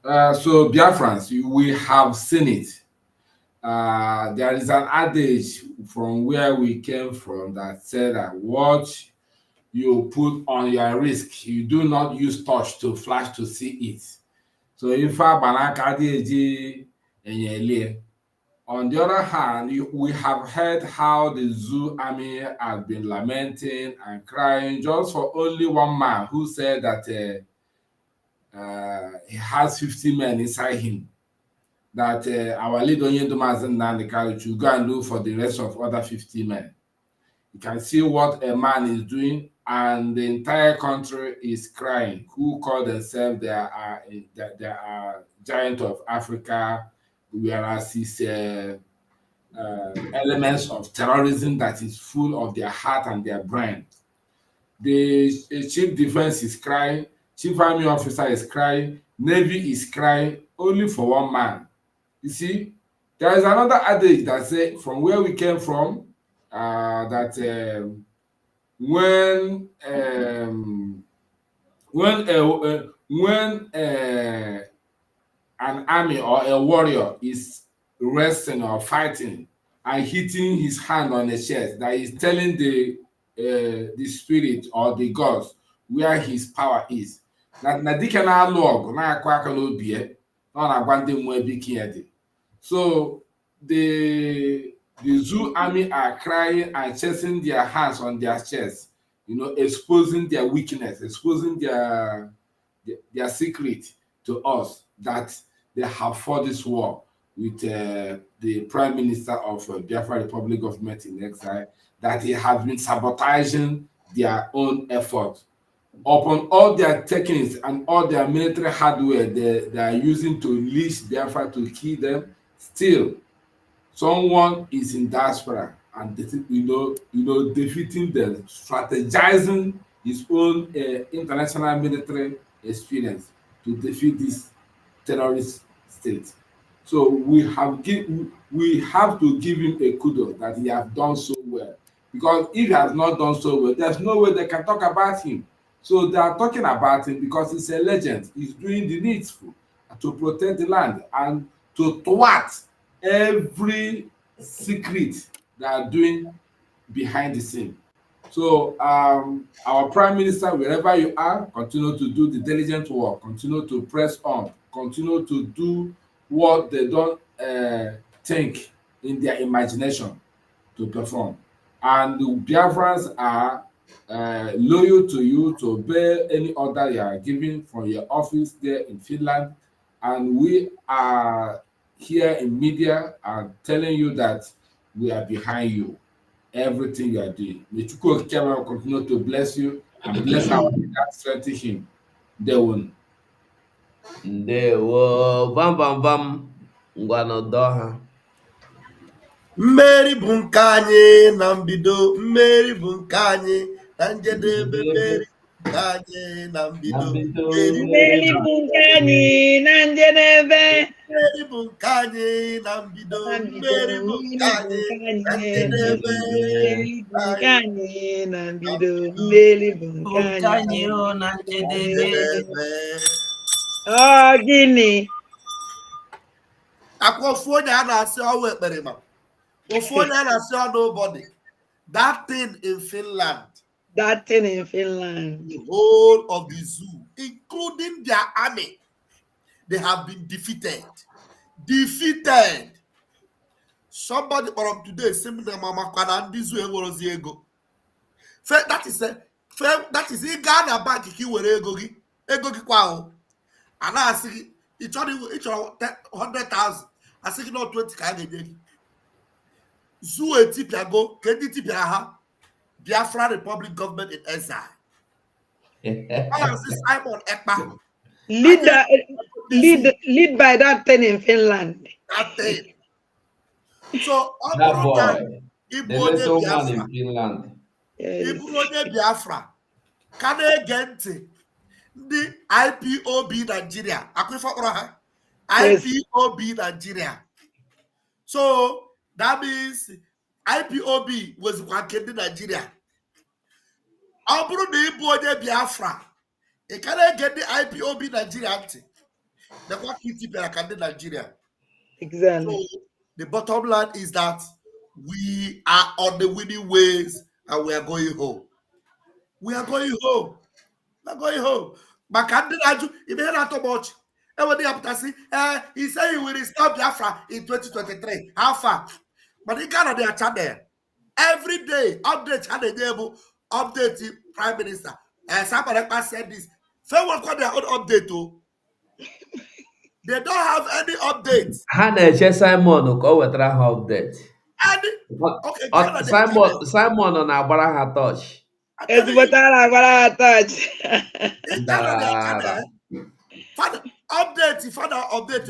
So, Biafrans, we have seen it. There is an adage from where we came from that said that what you put on your risk, you do not use touch to flash to see it. So if on the other hand, we have heard how the zoo army has been lamenting and crying just for only one man who said that he has 50 men inside him. That our leader Mazen Nandekari should go and look for the rest of other 50 men. You can see what a man is doing, and the entire country is crying. Who call themselves they are giant of Africa, whereas it's elements of terrorism that is full of their heart and their brain. The chief defense is crying, chief army officer is crying, navy is crying, only for one man. You see, there is another adage that say from where we came from, that when an army or a warrior is wrestling or fighting and hitting his hand on the chest, that is telling the spirit or the gods where his power is. Na dike na-alụ ọgụ na-akụ aka n'obi ya, ọ na-agwa ndị mmụọ ebe ike ya dị. So the zoo army are crying and chasing their hands on their chests, exposing their weakness, exposing their secret to us, that they have fought this war with the Prime Minister of Biafra Republic Government in Exile, that he has been sabotaging their own effort. Upon all their techniques and all their military hardware they are using to unleash Biafra to kill them, still someone is in diaspora and defeating them, strategizing his own international military experience to defeat this terrorist state. So we have to give him a kudos that he has done so well, because if he has not done so well, there's no way they can talk about him. So they are talking about him because he's a legend. He's doing the needful to protect the land and to thwart every secret they are doing behind the scene. So our Prime Minister, wherever you are, continue to do the diligent work, continue to press on, continue to do what they don't think in their imagination to perform. And the Biafrans are loyal to you, to obey any order you are giving from your office there in Finland. And we are here in media and telling you that we are behind you, everything you are doing. May Chukwu Okike continue to bless you and bless our leader, strengthen him. Ndewo. Ndewo, bam bam bam, ngwanodo ha. Mmeri bụ nke anyị na mbido, mmeri bụ nke anyị na njedebe, mmeri bụ nke anyị na mbido, mmeri bụ nke anyị na njedebe, mmeri bụ nke anyị na mbido, mmeri bụ nke anyị na njedebe, mmeri bụ nke anyị na mbido, mmeri bụ nke anyị na njedebe. Ọ gịnị? Akwa ofu onye a na-asị ọwa ekpere ma ofu onye a na-asị ọ nobody. That thing in Finland, the whole of the zoo, including their army, they have been defeated. Somebody from today seminar mama kana ndị zoo enwerozi ego. That is ị gaa na bank ka ị were ego gị kwa ahụ. A na-asị gị ị chọrọ 100,000, asị gị na 20 ka a ga-enye gị. Zoo etipiago ka ndị tipịara ha, Biafra Republic Government in exile. Simon Ekpa, lead by that thing in Finland. That thing. So that boy, the little man in Finland. Iburu onye Biafra ka na-ege ntị ndị IPOB Nigeria, akwifa kpọrọ ha IPOB Nigeria. So that means IPOB was nke ndị Nigeria. Ọ bụrụ na ịbụ onye Biafra, ị ka na-ege ndị IPOB Nigeria ntị, nakwa ka itipịara ka ndị Nigeria. Exactly. So the bottom line is that we are on the winning ways and we are going home. We are going home. Maka ndị na-ajụ ibe ihe na-atọ m ọchị. Enwere ya pụtasị, he said he will restore Biafra in 2023. How far? But he got on their channel. Every day, update channel, update Prime Minister. Somebody said this. Someone got their own update too. They don't have any updates. Ha na-eche Simon ka o wetara ha update. Okay, Ghana, they are Simon na-agbara ha touch. I'm telling you, touch. in Ghana, they are Father, update, Father, update.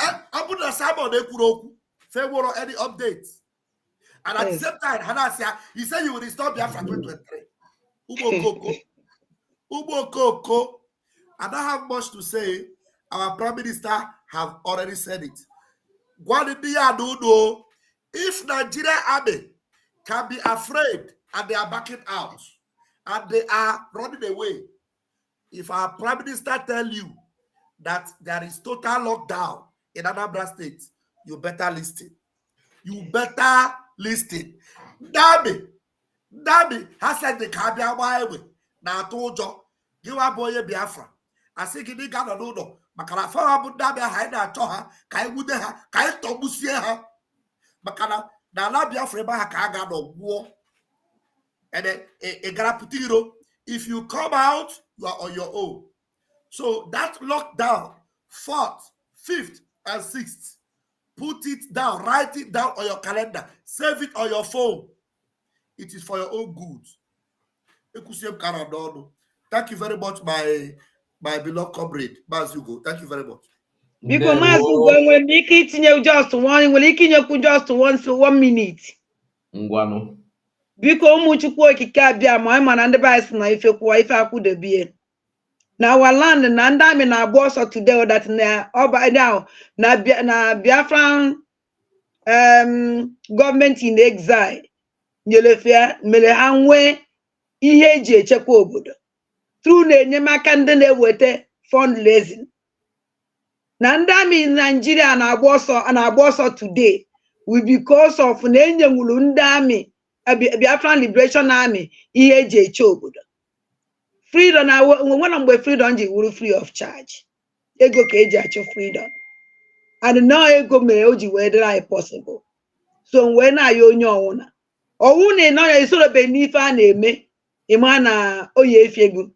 I'm putting a Simon Ekuro, favor any updates. And at the same time, Hanasia, he said you will restore Biafra 2023. Ubo Koko. I don't have much to say. Our Prime Minister have already said it. If Nigeria army can be afraid and they are backing out and they are running away, if our Prime Minister tell you that there is total lockdown in Anambra State, you better listen. You better listen. Dami has said the Kabia Waiwe. Now told you, give a boy Biafra. I think he got a no. Makala Fabu Dabi Haida Toha, Kai Wudeha, Kai Tobusia. Makala, Nala Biafra Kaga no war. And a Garaputiro. If you come out, you are on your own. So that lockdown, 4th, 5th, and 6th, put it down, write it down on your calendar, save it on your phone. It is for your own good. Thank you very much, my beloved comrade, Mazugo. Thank you very much. Because Mazugo, when we continue just one, when we continue just one minute. Ngwano. Because Muchukwu okike abịa ma ịma na ndị baịs na ife kwụwa ife akwụdebie. Na our land na ndị amị na-agba ọsọ today that na ọba now na Biafran government in exile nyelefia mere ha nwee ihe eji echekwa obodo through na enyemaka ndị na-eweta fundraising. Na ndị amị Nigeria na-agba ọsọ today will because of na enyenwuru ndị amị Biafran Liberation Army ihe eji eche obodo. Freedom na when mgbe freedom ji wuru free of charge. Ego ka eji achọ freedom. And now ego mere o ji wee dịrị anyị possible. So wee na-ayọ onye ọwụna. Ọwụna nọ ya isorobe n'ife a na-eme ịma na oyi efi ego.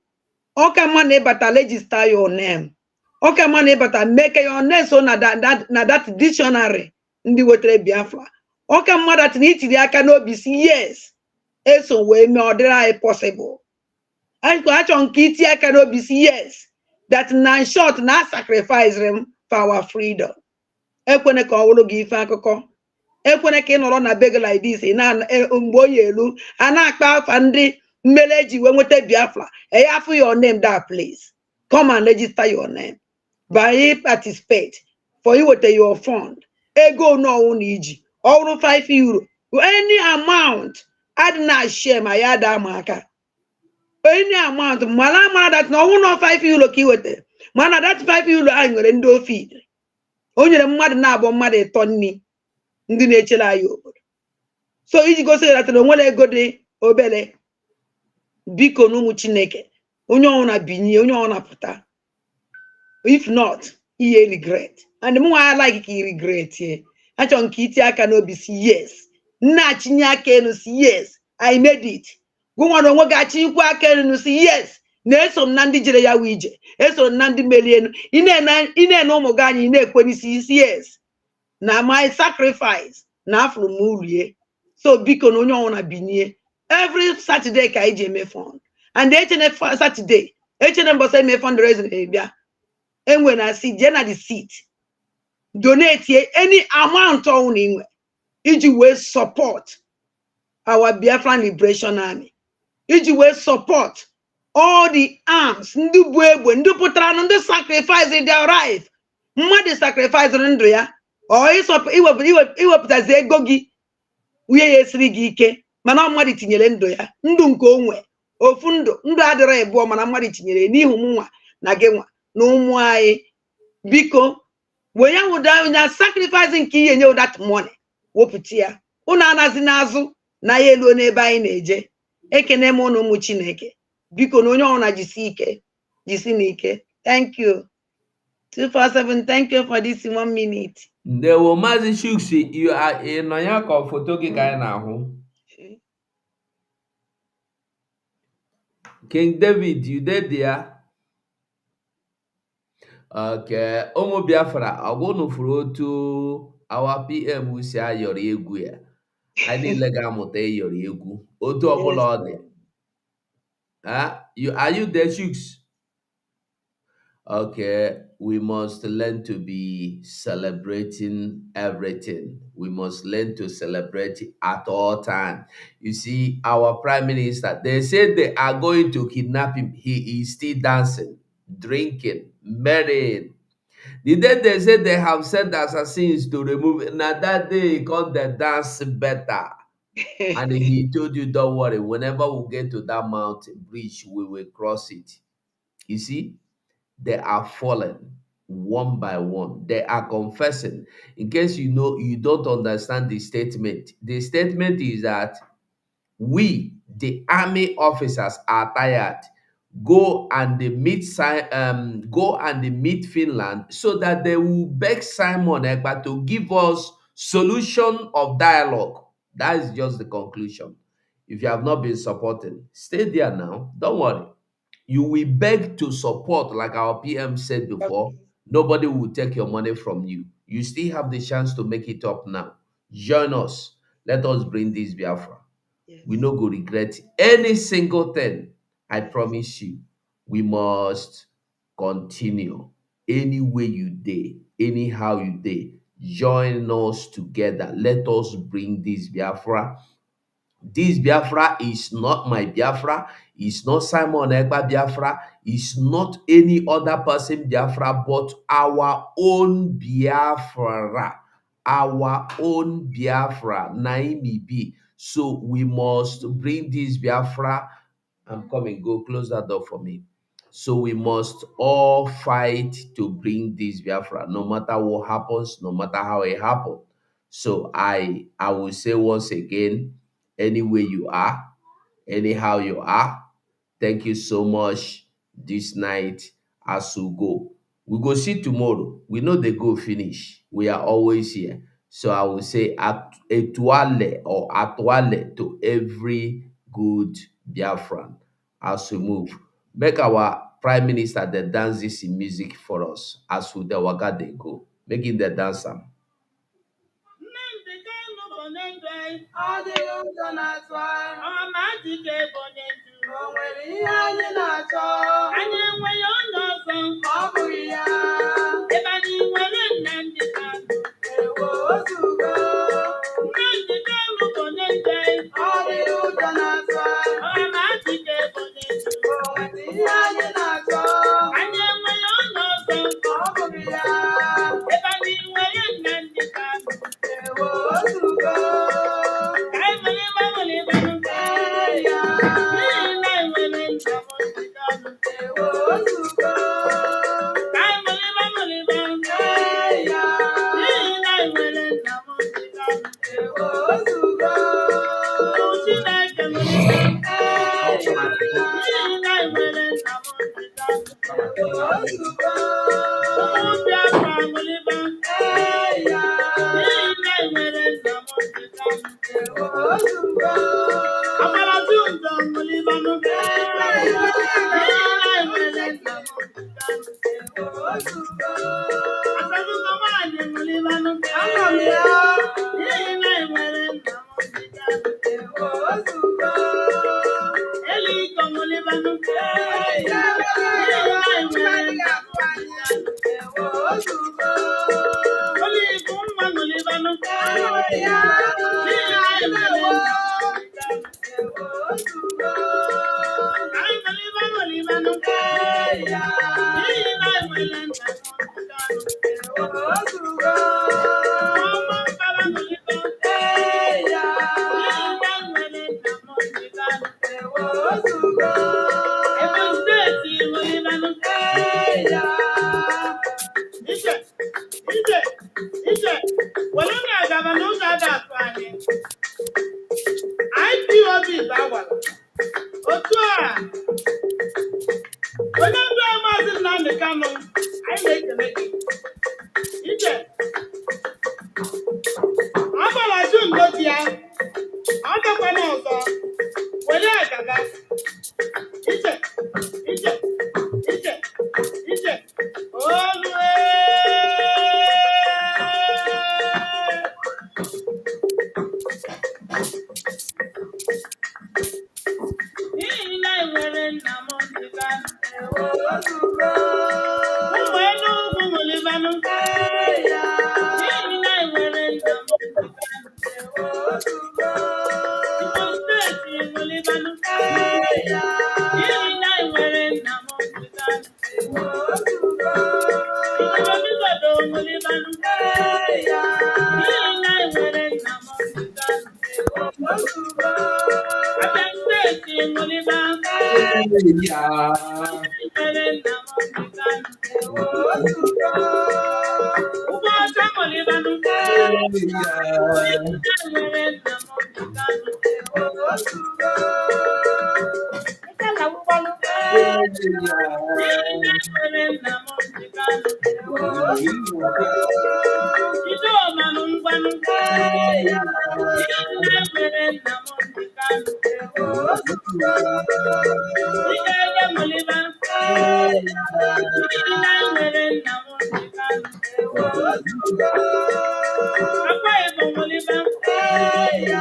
Ọka mma na ịbata register your name. Ọka mma na ịbata make your name so na that dictionary ndị wetere Biafra. Ọka mma that na itiri aka n'obi si yes. Eso wee mee ọ dịrị anyị possible. Achọ nke iti aka n'obi si yes. That na short na sacrifice them for our freedom. Ekwene ka ọ wụrụ gị ife akụkọ. Ekwene ka ị nọrọ na beg like this na mgbe oyi elu a na-akpa afa ndị mmele eji wee nweta Biafra. After your name that place. Come and register your name. By participate for you with your fund. Ego no iji. All 5 euro. Any amount. Add not share my yada marker. Any amount. Malama that no 5 euro key with it. Mana that 5 euro I'm going to feed. Only the mother na bo mother ton me. Ndi na-echela ayo. So iji go say that no nwere ego dị obele. Biko n'ụmụ Chineke. Onye ọ na binye, onye ọ na pụta. If not, he regret. And the more I like he regret here. Achọ nke iti aka n'obi si yes. Nna chinye aka enu si yes. I made it. Gụnwa na onwe ga-achinkwa aka enu si yes. Na-eso m na ndị jere ya wije. Eso m na ndị meli enu. Ine na ụmụ gị anyị na-ekweni si yes. Na my sacrifice na afro m urie. So biko na onye ọwụna binye. Every Saturday ka ije eme fund. And echene Saturday. Echene mbọsa eme fundraising ebia. And when I see Jenna the seat, donate any amount on in it will support our Biafran Liberation Army. It will support all the arms, ndu putran ndu sacrifice in their life. Mother sacrifice Andrea or iwe putaze gogi we yesri ike mana mmadụ tinyere ndụ ya ndụ nke onwe ofu ndụ adịrọ ebuo mana mmadụ tinyere n'ihu mụnwa na gị nwa na ụmụ anyị biko we ya wuda nya sacrifice nke ihe nye that money wopụta ya unu anazi n'azụ na ya elu n'ebe anyị na-eje ekene m unu ụmụ Chineke biko na onye ọna jisi n'ike. Thank you 247. Thank you for this 1 minute. Ndewo Mazi Shuksi, you are in ya ka foto gị ka anyị na-ahụ. King David, you there there? Okay, ụmụ Biafra, ọgwụnụ furu otu our PM si ayọrọ egwu ya. anyị niile ga-amụta ịyọrọ egwu otu ọbụla Yes, ọ dị. Are you there, Chooks? Okay, we must learn to be celebrating everything. We must learn to celebrate at all time. You see, our prime minister, they said they are going to kidnap him. He is still dancing, drinking, marrying. The day they said they have sent assassins to remove it, now that day he called the dance better. And he told you, don't worry, whenever we get to that mountain bridge, we will cross it. You see? They are falling one by one. They are confessing. In case you know you don't understand the statement is that we, the army officers, are tired. Go and they meet Finland so that they will beg Simon Ekpa to give us solution of dialogue. That is just the conclusion. If you have not been supporting, stay there now. Don't worry. You will beg to support, like our PM said before. Nobody will take your money from you. You still have the chance to make it up now. Join us. Let us bring this Biafra. yes, We no go regret any single thing. I yes. promise you. We must continue. Any way you dare, anyhow you dare, join us together. Let us bring this Biafra. This Biafra is not my Biafra. It's not Simon Ekpa Biafra. It's not any other person Biafra, but our own Biafra. Our own Biafra. Naimi B. So we must bring this Biafra. I'm coming. Go close that door for me. So we must all fight to bring this Biafra, no matter what happens, no matter how it happens. So I will say once again, anywhere you are, anyhow you are, thank you so much this night as we go. We go see tomorrow. We know they go finish. We are always here. So I will say etuale or atuale to every good Biafran as we move. Make our prime minister the dance this in music for us as we the waka they go. Making the dance am.